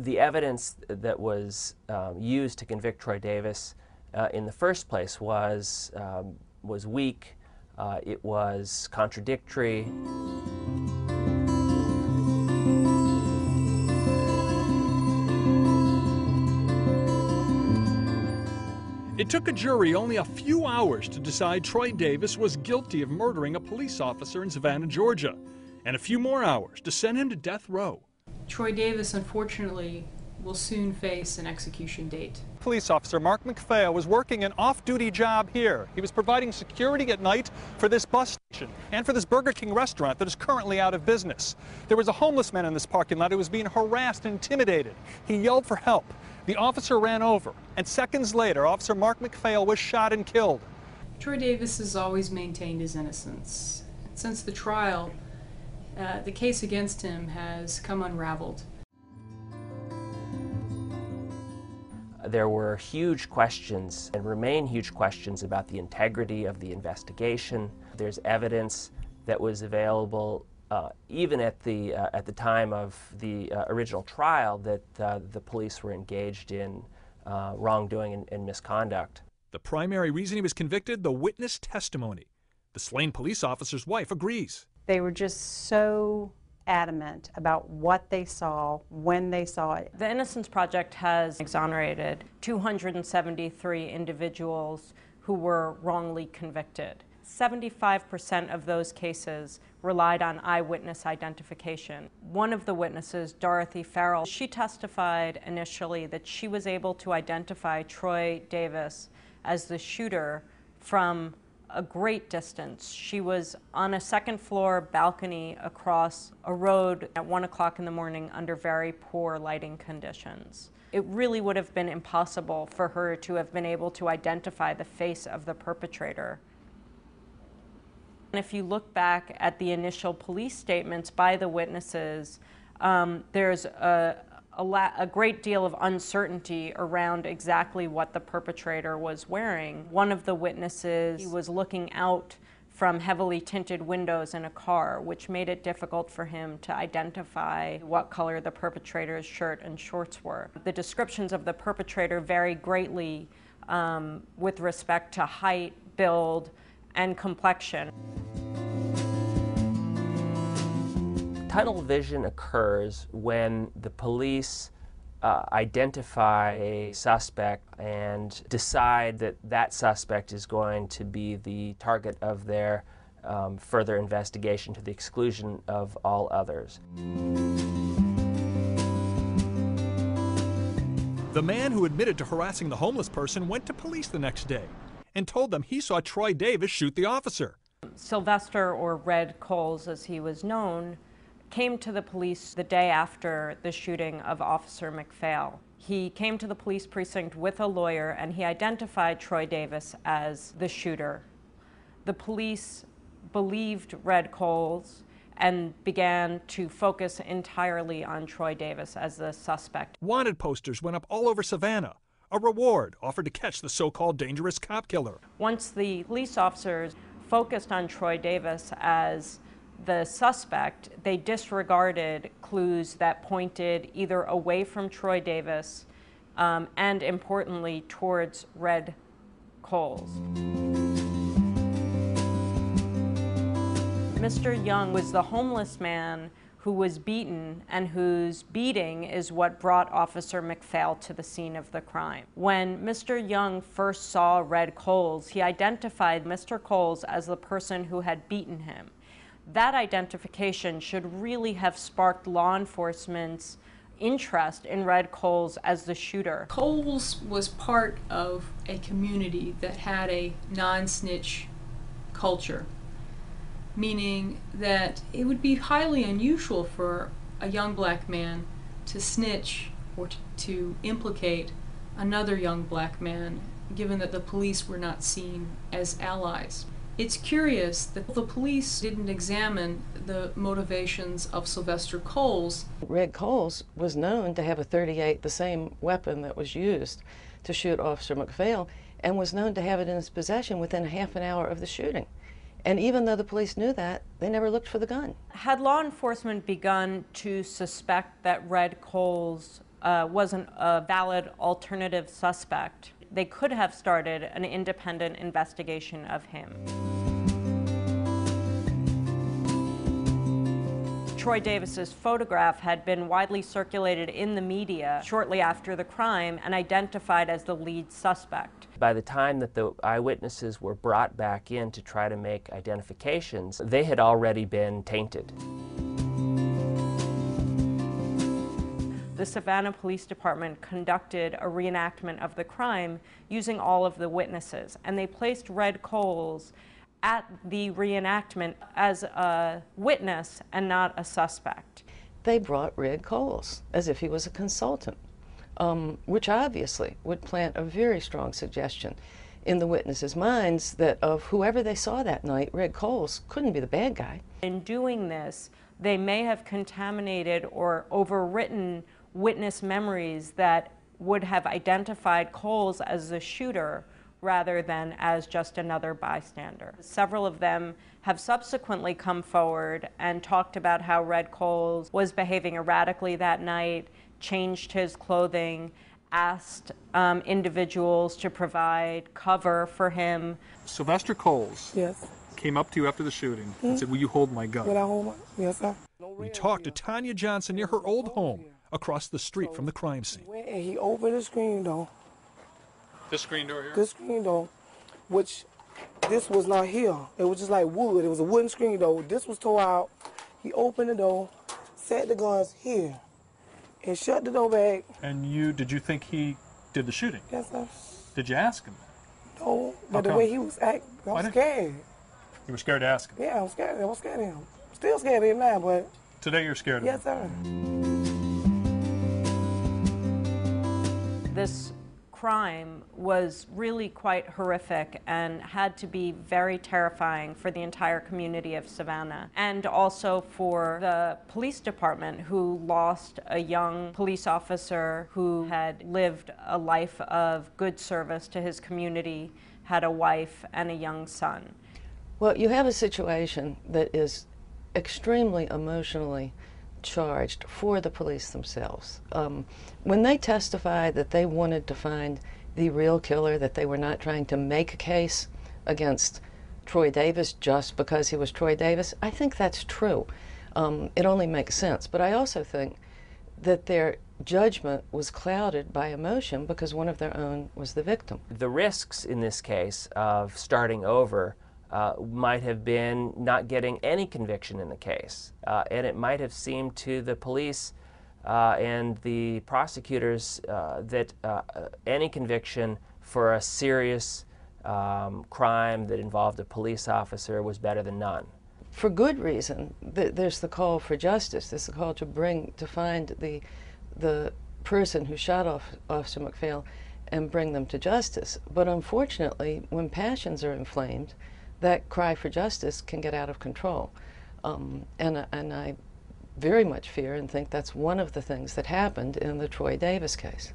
The evidence that was used to convict Troy Davis in the first place was weak. It was contradictory. It took a jury only a few hours to decide Troy Davis was guilty of murdering a police officer in Savannah, Georgia, and a few more hours to send him to death row. Troy Davis, unfortunately, will soon face an execution date. Police officer Mark McPhail was working an off-duty job here. He was providing security at night for this bus station and for this Burger King restaurant that is currently out of business. There was a homeless man in this parking lot who was being harassed and intimidated. He yelled for help. The officer ran over, and seconds later, Officer Mark McPhail was shot and killed. Troy Davis has always maintained his innocence. Since the trial, the case against him has come unraveled. There were huge questions and remain huge questions about the integrity of the investigation. There's evidence that was available even at the time of the original trial that the police were engaged in wrongdoing and misconduct. The primary reason he was convicted, the witness testimony. The slain police officer's wife agrees. They were just so adamant about what they saw, when they saw it. The Innocence Project has exonerated 273 individuals who were wrongly convicted. 75% of those cases relied on eyewitness identification. One of the witnesses, Dorothy Farrell, she testified initially that she was able to identify Troy Davis as the shooter from a great distance. She was on a second-floor balcony across a road at 1 o'clock in the morning under very poor lighting conditions. It really would have been impossible for her to have been able to identify the face of the perpetrator. And if you look back at the initial police statements by the witnesses, there's a great deal of uncertainty around exactly what the perpetrator was wearing. One of the witnesses, he was looking out from heavily tinted windows in a car, which made it difficult for him to identify what color the perpetrator's shirt and shorts were. The descriptions of the perpetrator vary greatly with respect to height, build, and complexion. Tunnel vision occurs when the police identify a suspect and decide that that suspect is going to be the target of their further investigation to the exclusion of all others. The man who admitted to harassing the homeless person went to police the next day and told them he saw Troy Davis shoot the officer. Sylvester, or Red Coles as he was known, came to the police the day after the shooting of Officer McPhail. He came to the police precinct with a lawyer and he identified Troy Davis as the shooter. The police believed Red Coles and began to focus entirely on Troy Davis as the suspect. Wanted posters went up all over Savannah. A reward offered to catch the so-called dangerous cop killer. Once the police officers focused on Troy Davis as the suspect, they disregarded clues that pointed either away from Troy Davis and, importantly, towards Red Coles. Mr. Young was the homeless man who was beaten and whose beating is what brought Officer McPhail to the scene of the crime. When Mr. Young first saw Red Coles, he identified Mr. Coles as the person who had beaten him. That identification should really have sparked law enforcement's interest in Red Coles as the shooter. Coles was part of a community that had a non-snitch culture, meaning that it would be highly unusual for a young black man to snitch or to implicate another young black man, given that the police were not seen as allies. It's curious that the police didn't examine the motivations of Sylvester Coles. Red Coles was known to have a .38, the same weapon that was used to shoot Officer McPhail, and was known to have it in his possession within half an hour of the shooting. And even though the police knew that, they never looked for the gun. Had law enforcement begun to suspect that Red Coles wasn't a valid alternative suspect, they could have started an independent investigation of him. Troy Davis's photograph had been widely circulated in the media shortly after the crime and identified as the lead suspect. By the time that the eyewitnesses were brought back in to try to make identifications, they had already been tainted. The Savannah Police Department conducted a reenactment of the crime using all of the witnesses, and they placed Red Coles at the reenactment as a witness and not a suspect. They brought Red Coles as if he was a consultant, which obviously would plant a very strong suggestion in the witnesses' minds that of whoever they saw that night, Red Coles couldn't be the bad guy. In doing this, they may have contaminated or overwritten witness memories that would have identified Coles as the shooter rather than as just another bystander. Several of them have subsequently come forward and talked about how Red Coles was behaving erratically that night, changed his clothing, asked individuals to provide cover for him. Sylvester Coles Yes. came up to you after the shooting and said, "Will you hold my gun?" Will I hold my? Yes, sir. We talked to Tanya Johnson near her old home across the street from the crime scene. Went and he opened the screen door. This screen door here? This screen door, which this was not here. It was just like wood. It was a wooden screen door. This was tore out. He opened the door, set the guns here, and shut the door back. And did you think he did the shooting? Yes, sir. Did you ask him? No, How but the come? way he was acting, I was scared. You were scared to ask him. Yeah, I was scared. I was scared of him. Still scared of him now, but Today you're scared of yes, him. sir. This crime was really quite horrific and had to be very terrifying for the entire community of Savannah, and also for the police department, who lost a young police officer who had lived a life of good service to his community, had a wife and a young son. Well, you have a situation that is extremely emotionally charged for the police themselves. When they testified that they wanted to find the real killer, that they were not trying to make a case against Troy Davis just because he was Troy Davis, I think that's true. It only makes sense. But I also think that their judgment was clouded by emotion because one of their own was the victim. The risks in this case of starting over might have been not getting any conviction in the case, and it might have seemed to the police and the prosecutors that any conviction for a serious crime that involved a police officer was better than none. For good reason. There's the call for justice. There's the call to find the person who shot Officer McPhail and bring them to justice. But unfortunately, when passions are inflamed, that cry for justice can get out of control. And I very much fear and think that's one of the things that happened in the Troy Davis case.